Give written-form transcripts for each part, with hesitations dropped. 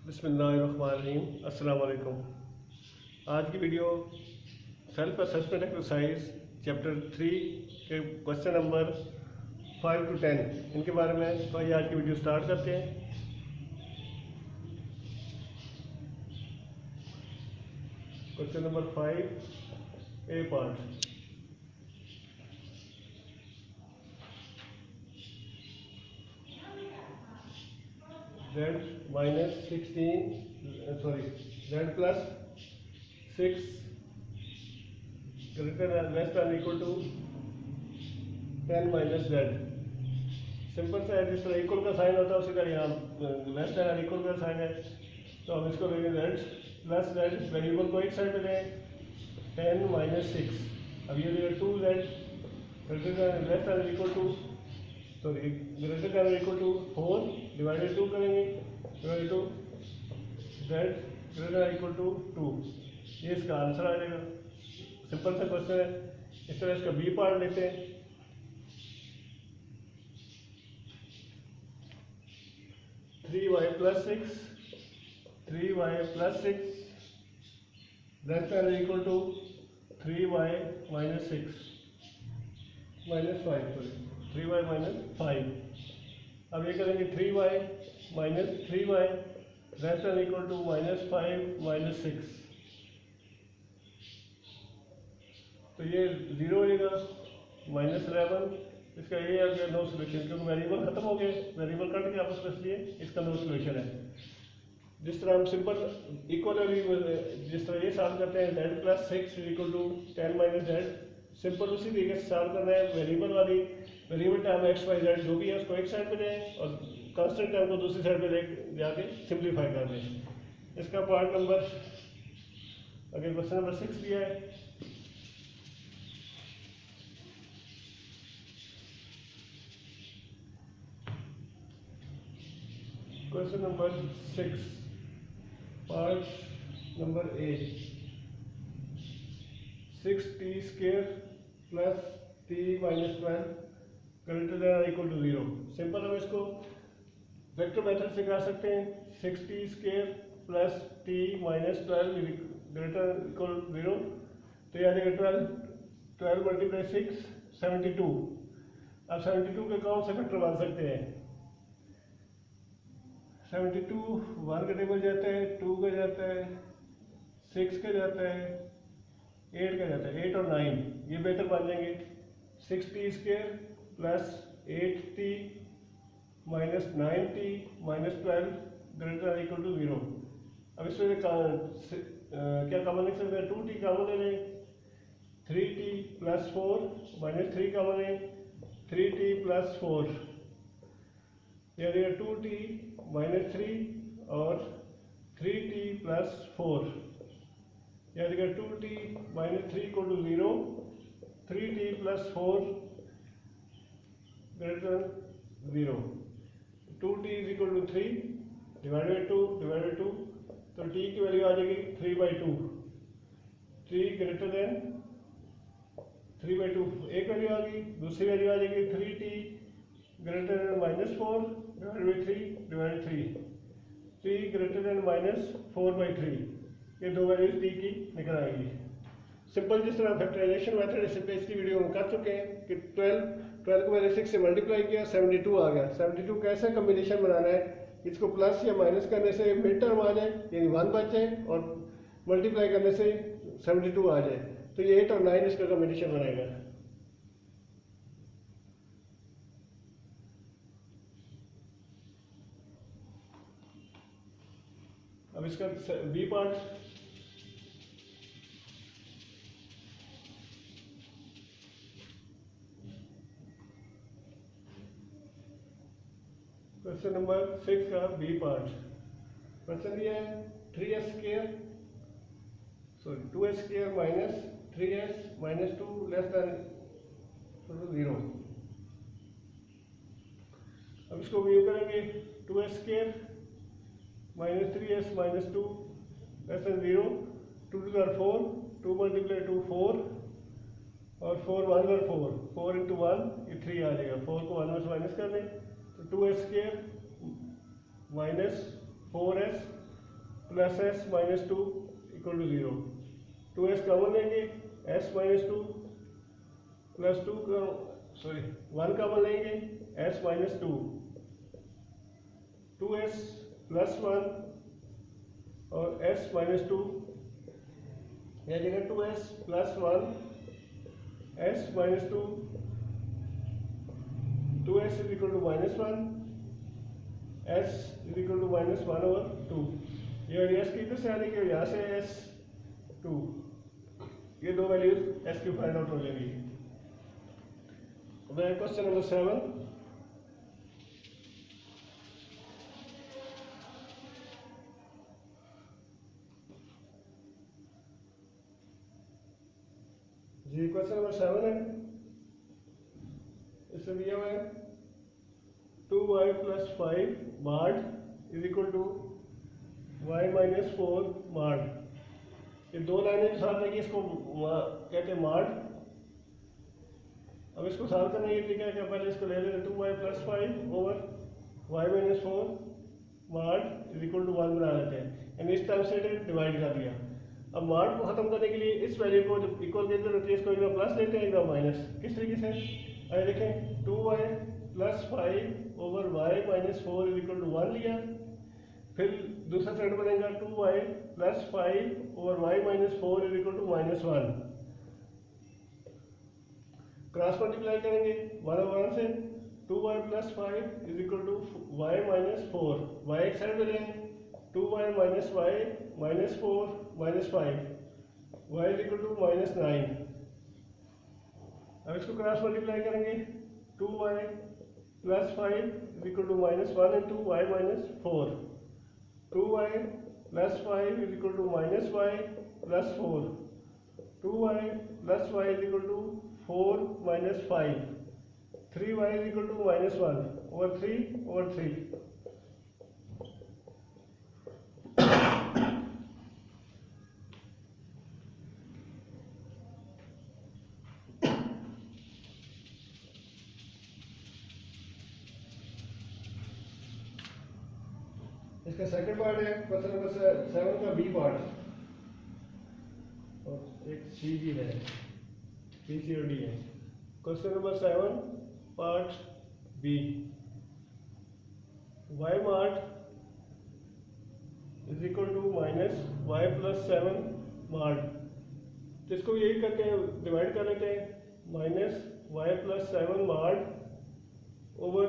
बिस्मिल्लाहिर्रहमानिर्रहीम। अस्सलाम वालेकुम। आज की video self assessment exercise chapter 3 के क्वेश्चन नंबर 5 to 10 इनके बारे में। तो ये आज की वीडियो स्टार्ट करते हैं। Question number 5 A part. z minus 16 z plus 6 greater than less than equal to 10 minus z। Simple सा है, जिस तरह इक्वल का साइन होता है उसी तरह यहाँ लेस देन इक्वल का साइन है, तो हम इसको लेंगे z प्लस z, वेरिएबल को एक साइड पे लें 10 minus 6। अब ये लेगा 2z greater than less than equal to greater than equal to 4 divided 2 करेंगे, divided two z greater than equal to 2। ये इसका आंसर आ जाएगा। सिंपल सा क्वेश्चन है। इस तरह इसका बी पार्ट लेते हैं। Three Y plus six less than equal to 3y minus 6 minus 5 3y minus 5। अब ये करेंगे 3y minus 3y less than equal to minus 5 minus 6, तो ये 0 हो जाएगा। माइनस 11, इसका ये आ गया नो सोल्यूशन, क्योंकि वेरिएबल खत्म हो गए, वेरिएबल कट के आपस में, इसलिए इसका नो सोल्यूशन है। जिस तरह हम सिंपल इक्वली जिस तरह ये सॉल्व करते हैं z plus 6 equal to 10 minus z, simple उसी तरीके से सॉल्व करना है। Variable time X Y Z जो भी है उसको एक साइड पे लें और कांस्टेंट टाइम को दूसरी साइड पे ले जाके सिंप्लीफाई कर दें। इसका पार्ट नंबर अगर क्वेश्चन नंबर 6 दिया है। Question number 6 part number A, 6t square plus t minus 12 greater than equal to 0। Simple हम इसको वेक्टर मेथड से कर सकते हैं। 6t square plus t minus 12 greater equal 0, तो यानी कि 12 मल्टीप्लाई 6 72। अब 72 के कौन से वेक्टर बन सकते हैं? 72 1 का टेबल जाता है, 2 का जाता है, 6 का जाता है, 8 का जाता है। 8 और 9 ये बेहतर बन जाएंगे। 6t square plus 8t minus 9t minus 12 greater equal to 0। अब इसमें क्या कॉमन लिख सकते हैं? 2t कॉमन ले लें, 3t प्लस 4 माइनस 3 कॉमन है, 3t प्लस 4 यानी 2t माइनस 3 और 3t प्लस 4 यानी 2t minus 3 equal to 0, 3t plus 4 greater 0। 2t is equal to 3 divided 2 तो t की वैल्यू आ जाएगी 3/2। 3 ग्रेटर देन 3/2 एक वैल्यू आ गई, दूसरी वैल्यू आ जाएगी 3t greater than minus 4 divided 3 3 greater than minus 4/3। ये दो वैल्यूज टी की निकल आएंगी। सिंपल जिस तरह फैक्टराइजेशन मेथड इससे पिछली वीडियो में कर चुके हैं कि 12 को मैंने 6 से मल्टीप्लाई किया, 72 आ गया। 72 कैसे कम्बिनेशन बनाना है? इसको प्लस या माइनस करने से मिड टर्म आ जाए यानी 1 बच जाए और मल्टीप्लाई करने से 72 आ जाए, तो ये 8 और 9 इसका कम्बिनेशन बनेगा। अब इसका बी पार्ट, क्वेश्चन नंबर 6 का बी पार्ट। क्वेश्चन दिया है 2s square minus 3s minus 2 less than 0। अब इसको व्यू करेंगे 2s square minus 3s minus 2 less than 0, 2 to 4, 2 multiply 2 4 और 4 1 और 4, 4 इंटू 1 ये 3 आ जाएगा। 4 को 1 में से माइनस कर दें तो 2s square minus 4s plus S minus two equal to 0। 2s common लेंगे, s minus two plus two का सॉरी 1 कॉमन लेंगे, s minus two, 2s plus 1 और s माइनस टू, यह जगह 2s plus 1 s minus two, 2s is equal to minus 1, s is equal to minus 1 over 2। ये s की इधर से आने की यहाँ से s 2, ये दो वैल्यूज s की फाइंड आउट हो जाएगी। क्वेश्चन नंबर 7, जी क्वेश्चन नंबर 7 है, इससे दिया हुआ है 2y plus 5 mod is equal to y minus 4 mod. ये दो लाइनें साथ लगी, इसको कहते हैं माड। अब इसको सॉल्व करने की तरीका क्या, पहले इसको ले लेते 2y plus 5 over y minus 4 माड इज इक्वल टू 1 बना लेते हैं, यानी इस टाइप से डिवाइड कर दिया। अब माड को खत्म करने के लिए इस वैल्यू को जब इक्वल के अंदर होती है इसको एक प्लस लेते हैं एक माइनस। किस तरीके से, अरे देखें 2y plus 5 over y minus 4 is equal to 1 लिया, फिर दूसरा साइड बनेगा 2y plus 5 over y minus 4 is equal to minus 1। Cross multiply करेंगे 1 ओवर 1 से, 2y plus 5 is equal to y minus 4, y एक साइड में लेंगे, 2y minus y minus 4 minus 5, y is equal to minus 9। अब इसको cross multiply करेंगे, 2y plus 5 is equal to minus 1 into y minus 4, 2y plus 5 is equal to minus y plus 4, 2y plus y is equal to 4 minus 5, 3y is equal to minus 1 over 3 over 3। इसका second part है question number 7 का B part, और एक सी भी है, B C और D है। Question number 7 part B, y mod is equal to minus y plus 7 mod, तो इसको यही करते हैं, डिवाइड कर लेते हैं, minus y plus 7 mod over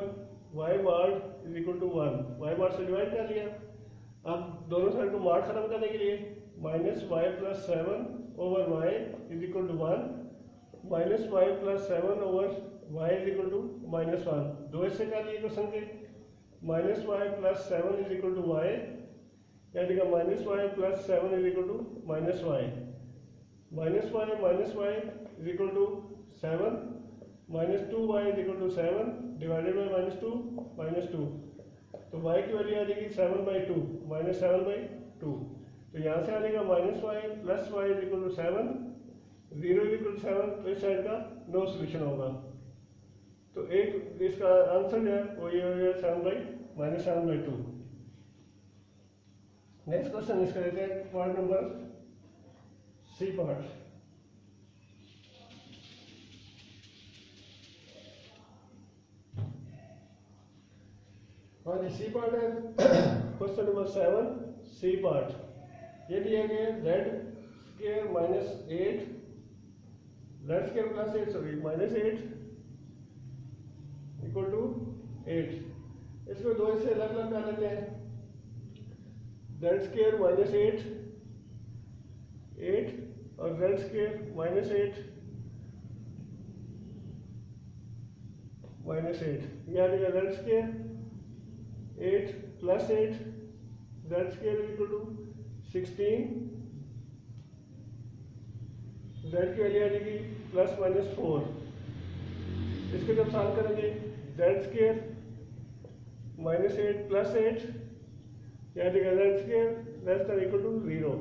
y mod is equal to 1, y mod से डिवाइड कर लिया। अब दोनों साइड को मार्ट खत्म करने के लिए minus y plus 7 over y is equal to 1, minus y plus 7 over y is equal to minus 1। दो इससे कर लिए क्वेश्चन के, minus y plus 7 is equal to y, यानी कि minus y plus 7 is equal to minus y, minus y is equal to 7, minus 2y is equal to 7 divided by minus 2, तो y की value आ जाएगी 7/2 minus 7/2। तो यहाँ से आ जाएगा minus y plus y is equal to 7, 0 is equal to 7, तो इस साइड का नो सोल्यूशन होगा। तो एक इसका आंसर जो है वो ये हो गया 7/2। नेक्स्ट क्वेश्चन इसका लेते हैं पार्ट नंबर सी पार्ट। और सी पार्ट है क्वेश्चन नंबर 7 सी पार्ट, ये दिया गया है z square minus 8, z square plus 8 sorry minus 8 equal to 8। इसको दो हिस्से अलग अलग कर लेते हैं, z स्क्वायर माइनस 8 और z स्क्वायर माइनस 8 यानी कि z square 8 plus 8, z square is equal to 16, z की वैल्यू आ जाएगी प्लस माइनस 4। इसको जब सॉल्व करेंगे z स्क्वायर माइनस 8 प्लस 8 यानी कि z square less than equal to 0,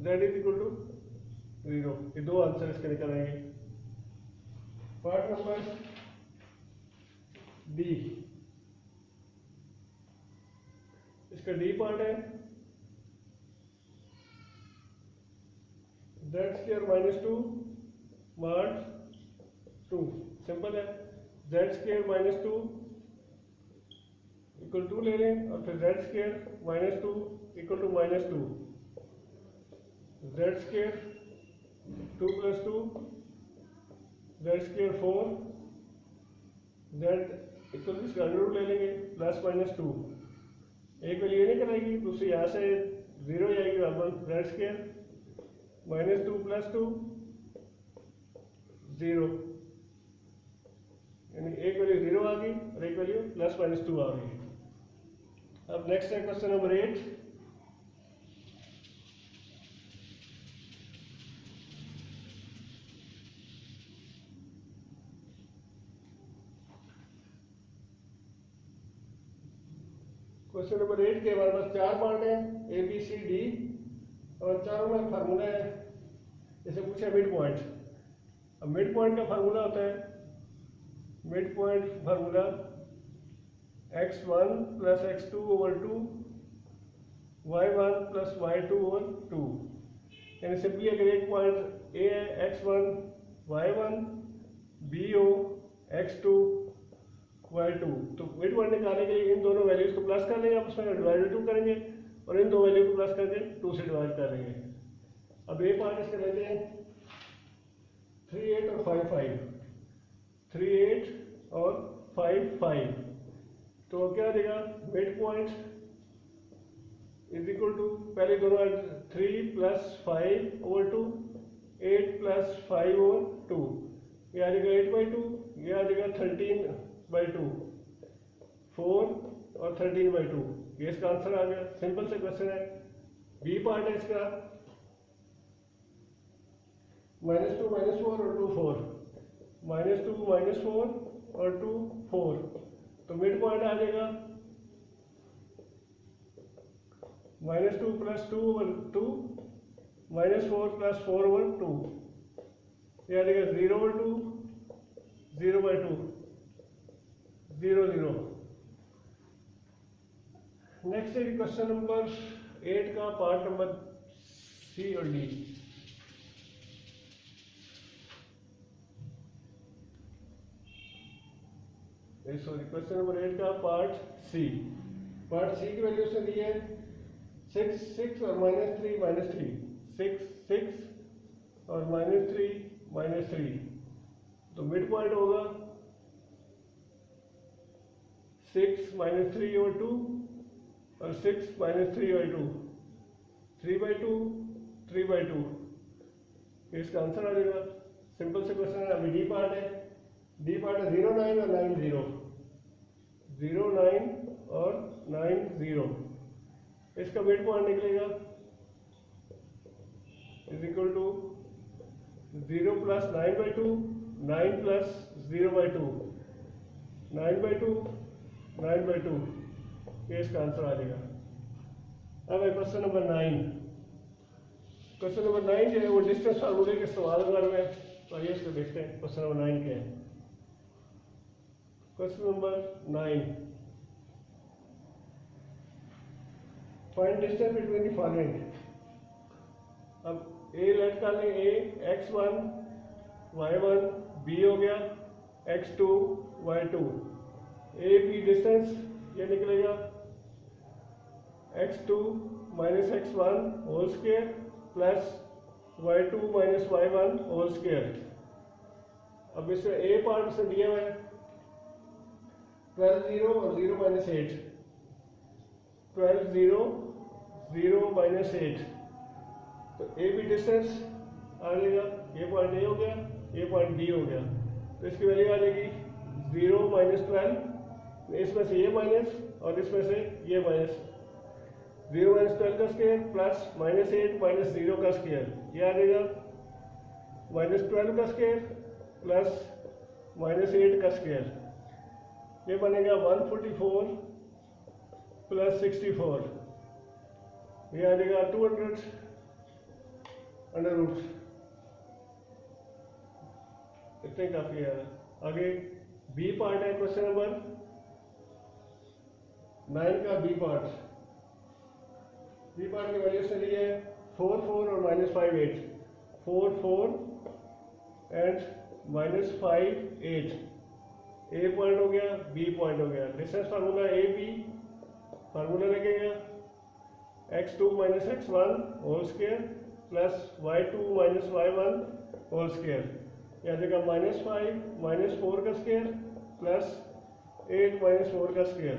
z is equal to 0। ये दो आंसर इसके निकल आएंगे। पार्ट नंबर बी, इसका डी पार्ट है Z square minus two mod two, simple है। Z square minus two equal to ले लें और फिर Z square minus two equal to minus two, Z square two plus two, Z square four, Z equal to इसका under root ले लेंगे plus minus two, एक value ये नहीं कराएगी, दूसरी यहाँ से जीरो जाएगी वापस, Z square minus two plus to zero, यानी एक वैल्यू जीरो आ गई और एक वैल्यू प्लस माइनस टू आ गई। अब नेक्स्ट है क्वेश्चन नंबर 8। क्वेश्चन नंबर 8 के हमारे पास चार पार्ट है ए बी सी डी और चारों में फार्मूला है। जैसे पूछा मिड पॉइंट, अब मिड पॉइंट का फार्मूला होता है, mid point formula x1 plus x2 over 2 y1 plus y2 over 2, यानी सिंपली अगर एक पॉइंट ए है x1 y1 बी हो x2 y2, तो मिड पॉइंट निकालने के लिए इन दोनों वैल्यूज को प्लस कर लेंगे, आपस में डिवाइड 2 करेंगे और इन दो वैल्यू को प्लस करके 2 से डिवाइड कर लेंगे। अब ए पार्ट इसके लेते हैं 3 8 और 5 5, 3 8 और 5 5, तो क्या देगा mid point is equal to, पहले दोनों 3 प्लस 5 ओवर 2, 8 प्लस 5 ओवर 2, ये आ जाएगा 8/2, ये आ जाएगा 13/2, 4 और 13/2, ये इसका आंसर आ गया। सिंपल से क्वेश्चन है। बी पार्ट है इसका -2 -4 और 2 4, -2 -4 और 2 4, तो मिड पॉइंट आ जाएगा -2 प्लस 2 ओवर 2, -4 प्लस 4 ओवर 2, ये आ जाएगा 0/2, 0/2, 0 0। नेक्स्ट है क्वेश्चन नंबर 8 का पार्ट नंबर सी और डी। सॉरी, क्वेश्चन नंबर 8 का पार्ट सी। पार्ट सी की वैल्यू से दी है 6 6 और -3 -3, 6 6 और -3 -3, तो मिड पॉइंट होगा 6 -3 और 2 और 6 -3 और 2, 3/2 3/2, इसका आंसर आ जाएगा। सिंपल से क्वेश्चन है। अभी डी पार्ट है, डी पार्ट है 0 9 और 9 0, 0 9 और 9 0, इसका मिड पॉइंट निकलेगा is equal to 0 plus 9/2, 9 plus 0/2, 9/2 9/2, ये इसका आंसर आ जाएगा। अब है क्वेश्चन नंबर 9। क्वेश्चन नंबर 9 जो है वो डिस्टेंस फार्मूले के इस्तेमाल कर रहे हैं, तो आइए इसको देखते हैं। क्वेश्चन नंबर 9 क्या है। Question number 9, find distance between the following. अब ए लेट कर लें, ए x1 y1 b हो गया x2 y2, A B distance ये निकलेगा x2 minus x1 whole square plus y2 minus y1 whole square. अब इसमें ए पार्ट से दिया हुआ है 12 0 और 0 माइनस 8, 12 0 0 माइनस 8, तो ए बी डिस्टेंस आ जाएगा, ये पॉइंट ए हो गया, ये पॉइंट बी हो गया, तो इसकी वैल्यू आ जाएगी 0 माइनस 12, इसमें से ये माइनस और इसमें से ये माइनस, 0 माइनस 12 का स्क्वायर प्लस -8 माइनस 0 का स्क्वायर, ये आ जाएगा -12 का स्क्वायर प्लस -8 का स्क्वायर, ये बनेगा 144 प्लस 64, ये आ जाएगा 200 अंडर रूट, इतने काफी है। आगे बी पार्ट है क्वेश्चन नंबर 9 का बी पार्ट। बी पार्ट की वैल्यू से ली है 4 4 और -5 8, 4 4 एंड -5 8। ए पॉइंट हो गया, बी पॉइंट हो गया। Distance formula A B, formula लगेगा x2 - x1 whole square plus y2 - y1 whole square. यह देगा -5 -4 का स्क्वायर प्लस 8 - 4 का स्क्वायर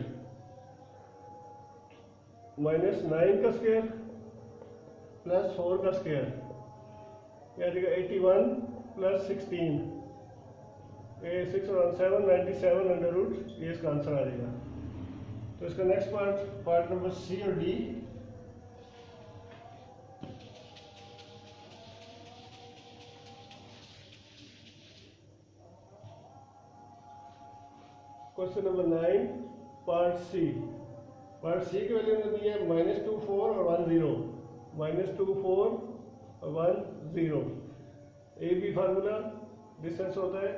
-9 का स्क्वायर प्लस 4 का स्क्वायर। यह देगा 81 प्लस 16, 6 और 7 97 अंडर रूट, ये इसका आंसर आ जाएगा। तो इसका नेक्स्ट पार्ट नंबर सी और D. Question number 9 part C. Part C की वैल्यू ने दी है -2 4 और 1 0, -2 4 और 1 0। ए बी फार्मूला डिस्टेंस होता है,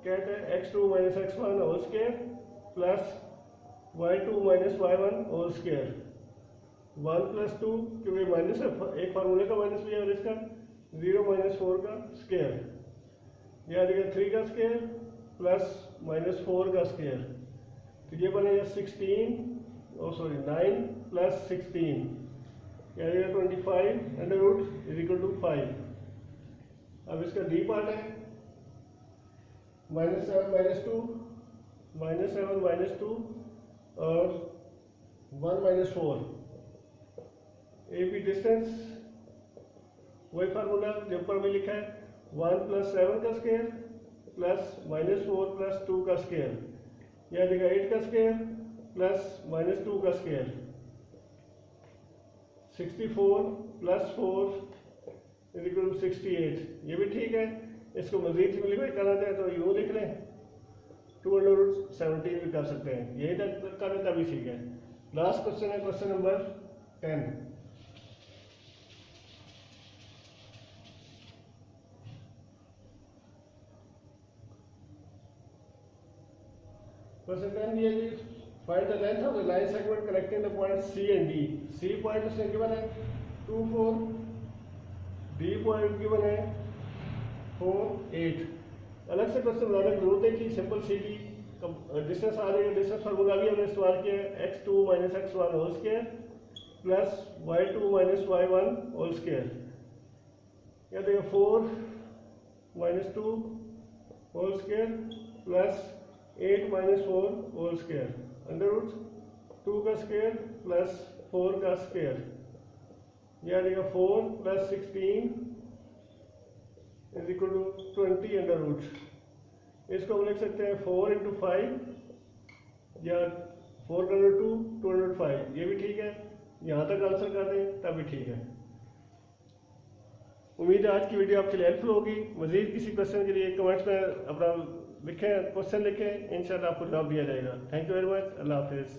कहते हैं x2 - x1 whole square plus y2 - y1 whole square. 1 + 2 क्योंकि माइनस है, एक फार्मूले का माइनस भी है और इसका 0 - 4 का स्क्वायर। यह आ जाएगा 3 का स्क्वायर प्लस -4 का स्क्वायर। तो ये बनेगा 9 प्लस 16, यह आ जाएगा 25 अंडर रूट = 5। अब इसका डी पार्ट है -7 - 2, -7 - 2 और 1 - 4। ए बी डिस्टेंस वही फार्मूला जो ऊपर में लिखा है, 1 + 7 का स्क्वायर प्लस -4 + 2 का स्क्वायर। यह देगा 8 का स्क्वायर प्लस -2 का स्क्वायर। 64 + 4 = 68। ये भी ठीक है। इसको मजीद सिंपलीफाई करना चाहे तो यूँ लिख लें, 2√17 भी कर सकते हैं। यही तक करें तभी ठीक है। लास्ट क्वेश्चन है क्वेश्चन नंबर 10। क्वेश्चन 10 दिया जी, find the length of the line segment connecting the point C and D. C point उसने गिवन है 2 4, डी पॉइंट गिवन है 4 8। अलग से क्वेश्चन बनाने की जरूरत है कि सिंपल सी डी डिस्टेंस आ रही है। डिस्टेंस फार्मूला भी हमने इस्तेमाल किया है, x2 - x1 whole square plus y2 - y1 whole square. यह देखिए 4 - 2 whole square plus 8 - 4 whole square under root 2 का स्क्वायर प्लस 4 का स्क्वायर। यह देगा 4 + 16 = 20 अंडर रूट। इसको हम लिख सकते हैं 4 × 5 या 4 × 2 205। ये भी ठीक है। यहाँ तक आंसर कर दें तब भी ठीक है। उम्मीद है आज की वीडियो आपके लिए हेल्पफुल होगी। मजीद किसी क्वेश्चन के लिए कमेंट्स में अपना लिखें, क्वेश्चन लिखें, इंशाल्लाह आपको जवाब दिया जाएगा। Thank you very much. अल्लाह हाफिज़।